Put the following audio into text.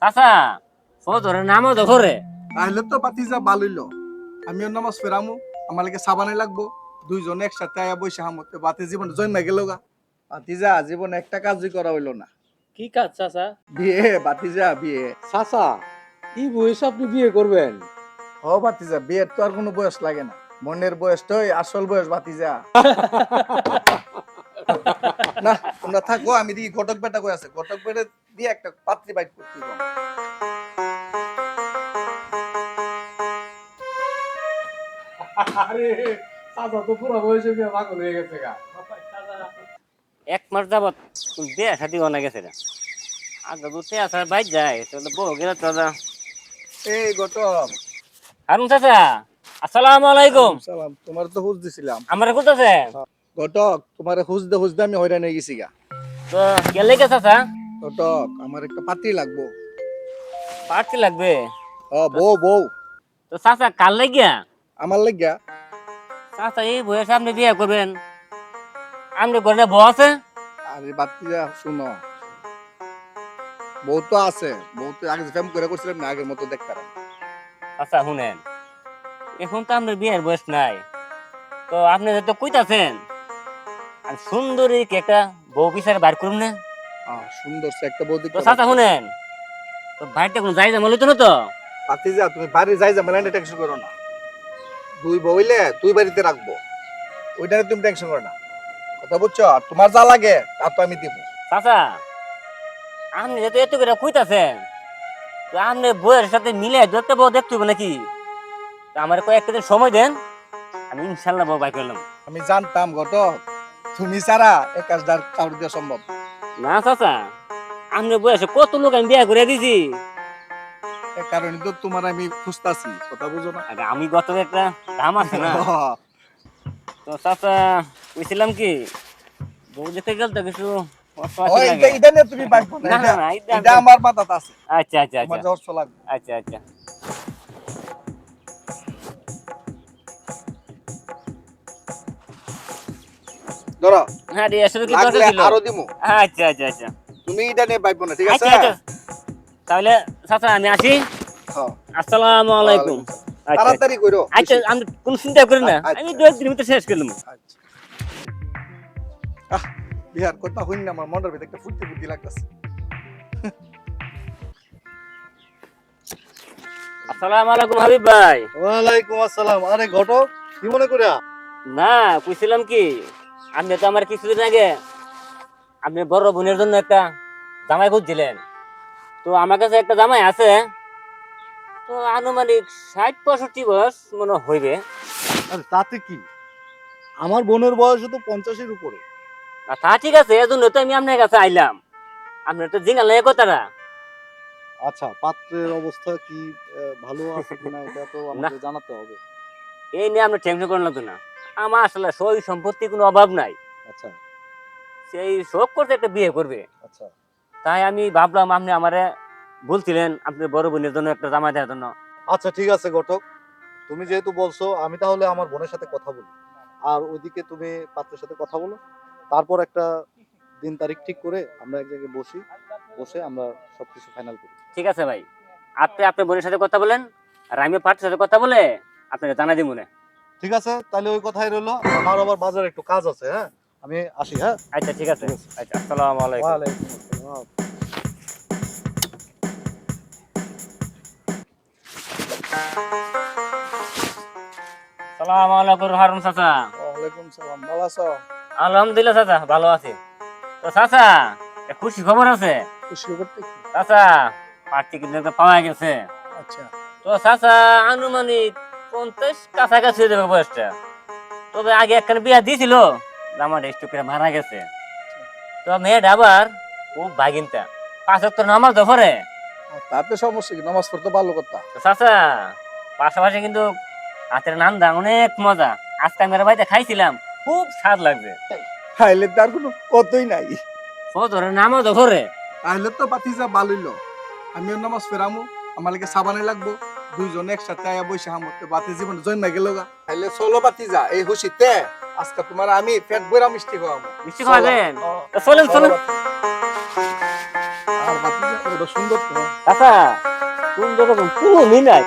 চাচা ফজরের নামাজ ধরে তাহলে তো বাতিজা বালইলো আমিও নামাজ ফেরামু আমার লাগে সাবানে লাগবো দুইজনে একসাথে আয়া বসে হামতে বাতি জীবন জন্মা গেল গা বাতিজা জীবন একটা কাজই করা হইলো না কি কাজ চাচা? বিয়ে বাতিজা বিয়ে চাচা কি বয়সে আপনি বিয়ে করবেন? হ বাতিজা বিয়ের তো আর কোনো বয়স লাগে না মনের বয়সটাই আসল বয়স বাতিজা না তোমরা থাকো আমি দেখি ঘটক বেটা কই আছে ঘটক বেটা দিয়ে একটা পাত্রী বাইট করতে দিব আরে চাচা তো পুরো বয়সে বিয়ে পাগল হয়ে গেছে গা। এক মাস যাবত বিয়ে শাদি অনেক গেছে না আর দুধে আসার বাইর যায় তাহলে বউ গেলে চাচা। এই ঘটক হারুন চাচা আসসালামু আলাইকুম। সালাম তোমার তো হুজ দিছিলাম আমার কোথাছে ঘটক তোমারে হুজদে হুজদে আমি হয়রান হয়ে গেছি গা তো গেলে কে চাচা? ঘটক আমার একটা পাত্রী লাগবো পার্টি লাগবে বউ বউ তো চাচা কাল লাগিয়া আমার লাগিয়া চাচা এই বয়সে আপনি বিয়ে করবেন আপনি ঘরে বউ আছে? আরে বাতিজা শুনো বউ তো আছে বউ তো আগে ফেম করে করছিলাম না আগের মতো দেখতে পারেন চাচা শুনেন এখন তো আপনার বিয়ের বয়স নাই তো আপনি তো কইতাছেন আর সুন্দরী কি একটা বউ বিচারে বাইর করুন না। সুন্দর সে একটা বউ তো দেখতে চাচা শুনেন তো ভাইটা কোনো যাই যাম তো না তো বাতিজা তুমি বাড়ি যাই যা মেলান্ডে টেনশন করো না দুই বউ হইলে তুই বাড়িতে রাখবো ওইটা নিয়ে তুমি টেনশন করো না কথা বুঝছো আর তোমার যা লাগে তা তো আমি দিব চাচা আপনি যেহেতু এত করে কইতাছেন তো আপনি বউয়ের সাথে মিলে দু একটা বউ দেখতে হবে নাকি তো আমার কয়েকটা দিন সময় দেন আমি ইনশাল্লাহ বউ বাই করলাম। আমি জানতাম ঘটক তুমি ছাড়া এই কাজটার কাউর দেওয়া সম্ভব না চাচা আপনি বয়সে কত লোক আমি বিয়ে করে দিছি এই কারণে তো তোমার আমি খুঁজতাছি কথা বুঝো না আরে আমি গত একটা দাম আছে না তো চাচা কইছিলাম কি বউ দেখতে গেল তো কিছু অস্বাস্থ্য লাগে। এটা নিয়ে তুমি পারবো না না, না, না, এটা আমার মাথাতে আছে আচ্ছা আচ্ছা তোমার আচ্ছা যথেষ্ট লাগবে আচ্ছা আচ্ছা ধরো হ্যাঁ রে আসলে কি লাগলে দরকার ছিল? আরো দিমু আচ্ছা আচ্ছা আচ্ছা তুমি এটা নিয়ে পাইবো না ঠিক আছে আচ্ছা আচ্ছা তাহলে চাচা আমি আসি। হ্যাঁ আসসালামু আলাইকুম। আচ্ছা আচ্ছা। তাড়াতাড়ি করো আচ্ছা আমি কোন চিন্তা করি না আচ্ছা। আমি দু একদিনের ভিতরে শেষ করলাম। আচ্ছা বিহার কথা হইন না আমার মনের ভিতরে একটা ফুর্তি ফুর্তি লাগতেছে আসসালামু আলাইকুম হাবিব ভাই। ওয়ালাইকুম আসসালাম। আরে ঘটক কি মনে করিয়া? না কইছিলাম কি আপনি তো আমার কিছুদিন আগে আপনি বড় বোনের জন্য একটা জামাই খুঁজছিলেন তো আমার কাছে একটা জামাই আছে তো আনুমানিক ৬০-৬৫ বয়স মনে হইবে। আরে তাতে কি, আমার বোনের বয়স তো 50-এর উপরে। তা ঠিক আছে এজন্য তো আমি আপনার কাছে আইলাম আপনার তো জিঙ্গাল নাই কথাটা। আচ্ছা পাত্রের অবস্থা কি ভালো আছে কিনা এটা তো আমাকে জানাতে হবে। এই নিয়ে আপনি টেনশন করেন লাগতো না আমার আসলে সই সম্পত্তি কোনো অভাব নাই আচ্ছা সেই শোক করতে একটা বিয়ে করবে আচ্ছা তাই আমি ভাবলাম আপনি আমারে বলছিলেন আপনি বড় বোনের জন্য একটা জামাই দেওয়ার জন্য। আচ্ছা ঠিক আছে ঘটক, তুমি যেহেতু বলছো আমি তাহলে আমার বোনের সাথে কথা বলি, আর ওইদিকে তুমি পাত্রের সাথে কথা বলো, তারপর একটা দিন তারিখ ঠিক করে আমরা এক জায়গায় বসে আমরা সবকিছু ফাইনাল করি। ঠিক আছে ভাই আপনি আপনার বোনের সাথে কথা বলেন আর আমি পার্টির সাথে কথা বলে আপনাকে জানাই দিব মনে। ঠিক আছে তাহলে ওই কথাই রইলো, আমার আবার বাজারে একটু কাজ আছে। হ্যাঁ আমি আসি। হ্যাঁ আচ্ছা ঠিক আছে আচ্ছা আসসালামু আলাইকুম। ওয়ালাইকুম আসসালাম। আসসালামু আলাইকুম হারুন চাচা। ওয়ালাইকুম সালাম ভালো আছো আলহামদুলিল্লাহ চাচা ভালো আছি। তো চাচা একটা খুশি খবর আছে। খুশি করতে কি চাচা পার্টি কিন্তু একটা পাওয়া গেছে। আচ্ছা তো চাচা আনুমানিক 50 কাছাকাছি হয়ে যাবে বয়সটা। তবে আগে একখানে বিয়া দিয়েছিল আমার একটু করে মারা গেছে তো মেয়েটা আবার খুব ভাগিনটা 5 ওয়াক্ত নামাজ পড়ে। তাতে সমস্যা কি নামাজ পড়তে ভালো কথা তো চাচা পাশাপাশি কিন্তু হাতের নান্দা অনেক মজা আজকে আমি এর বাড়িতে খাইছিলাম খুব স্বাদ লাগছে। খাইলে তার কোনো কতই নাই ফজরের নামাজ পড়ে তাহলে তো বাতিজা বালইলো আমিও নামাজ ফেরামু আমার লাগে সাবানে লাগবো দুইজনে একসাথে আয়া বসে হামতে বাতি জীবন জন্মা গেল গা তাহলে চলো বাতিজা এই খুশিতে আজকে তোমার আমি পেট বইরা মিষ্টি খাওয়াবো মিষ্টি খাওয়াবেন? তো চলেন চলেন। আর বাতিজা সুন্দর তো। চাচা সুন্দর কোনো নাই